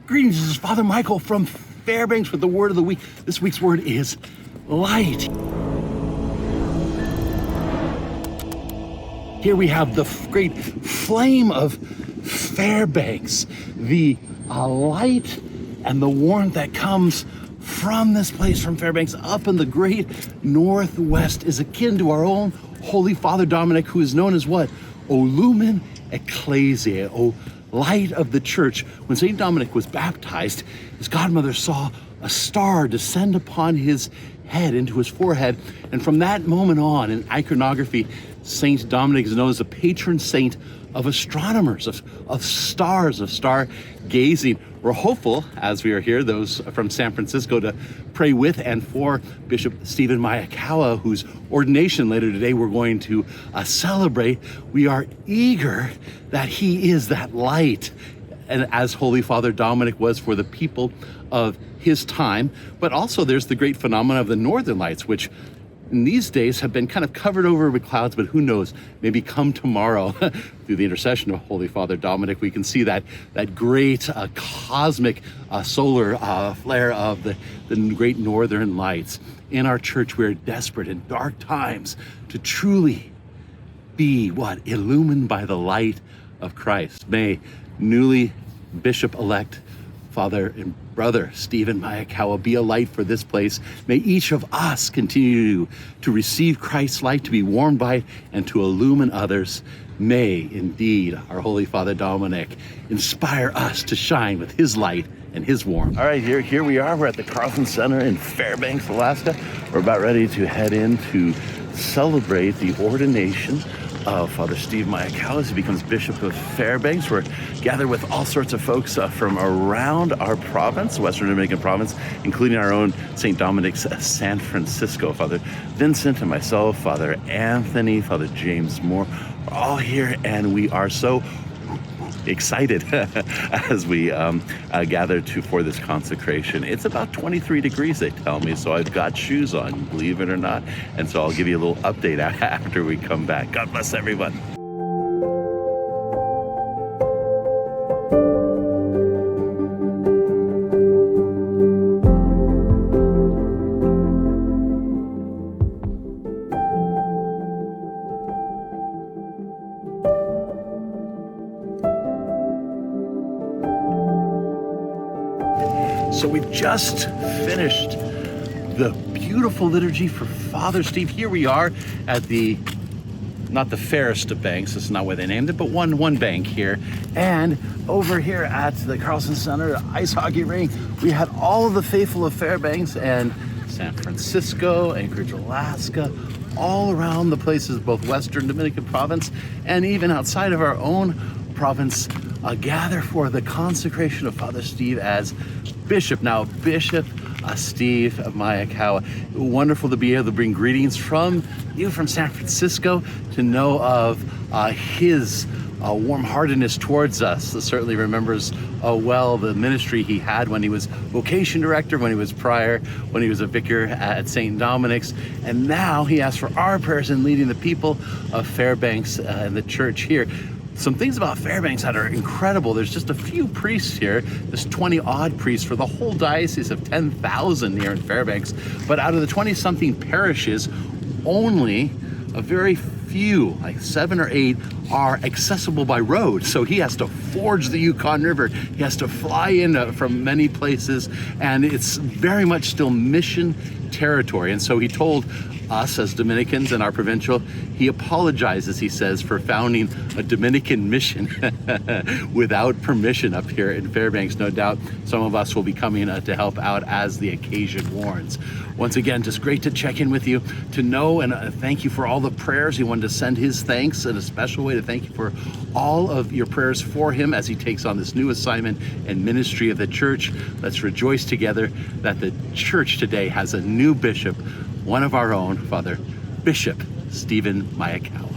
Greetings, this is Father Michael from Fairbanks with the word of the week. This week's word is light. Here we have the great flame of Fairbanks, the light and the warmth that comes from this place, from Fairbanks up in the great northwest, is akin to our own Holy Father Dominic, who is known as what? O Lumen Ecclesiae, O light of the church. When St. Dominic was baptized, his godmother saw a star descend upon his head, into his forehead, and from that moment on in iconography, St. Dominic is known as the patron saint of astronomers, of stars, of star gazing. We're hopeful, as we are here, those from San Francisco, to pray with and for Bishop Steven Maekawa, whose ordination later today we're going to celebrate. We are eager that he is that light, and as Holy Father Dominic was for the people of his time. But also there's the great phenomenon of the Northern Lights, which in these days have been kind of covered over with clouds, but who knows, maybe come tomorrow through the intercession of Holy Father Dominic, we can see that great cosmic solar flare of the great Northern Lights. In our church, we're desperate in dark times to truly be illumined by the light of Christ. May newly Bishop-elect Father and Brother Steven Maekawa be a light for this place. May each of us continue to receive Christ's light, to be warmed by it, and to illumine others. May indeed our Holy Father Dominic inspire us to shine with his light and his warmth. All right, here we are. We're at the Carlson Center in Fairbanks, Alaska. We're about ready to head in to celebrate the ordination of Father Steve Maekawa as he becomes Bishop of Fairbanks. We're gathered with all sorts of folks from around our province, Western Dominican province, including our own St. Dominic's San Francisco. Father Vincent and myself, Father Anthony, Father James Moore, are all here, and we are so excited as we gather for this consecration. It's about 23 degrees, they tell me, so I've got shoes on, believe it or not, and so I'll give you a little update after we come back. God bless everyone. So we've just finished the beautiful liturgy for Father Steve. Here we are at not the fairest of banks, this is not where they named it, but one bank here. And over here at the Carlson Center ice hockey rink, we had all of the faithful of Fairbanks and San Francisco, Anchorage, Alaska, all around the places, both Western Dominican province and even outside of our own province, gather for the consecration of Father Steve as Bishop. Now, Bishop Steve Maekawa, wonderful to be able to bring greetings from you from San Francisco, to know of his warm-heartedness towards us. This certainly remembers well the ministry he had when he was vocation director, when he was prior, when he was a vicar at St. Dominic's, and now he asks for our prayers in leading the people of Fairbanks and the church here. Some things about Fairbanks that are incredible. There's just a few priests here. There's 20 odd priests for the whole diocese of 10,000 here in Fairbanks. But out of the 20-something parishes, only a very few, like 7 or 8, are accessible by road. So he has to forge the Yukon River. He has to fly in from many places, and it's very much still mission territory. And so he told us as Dominicans and our provincial, he apologizes, he says, for founding a Dominican mission without permission up here in Fairbanks. No doubt some of us will be coming to help out as the occasion warrants. Once again, just great to check in with you, to know and thank you for all the prayers. He wanted to send his thanks in a special way, to thank you for all of your prayers for him as he takes on this new assignment and ministry of the church. Let's rejoice together that the church today has a new bishop, one of our own, Father Bishop Steven Maekawa.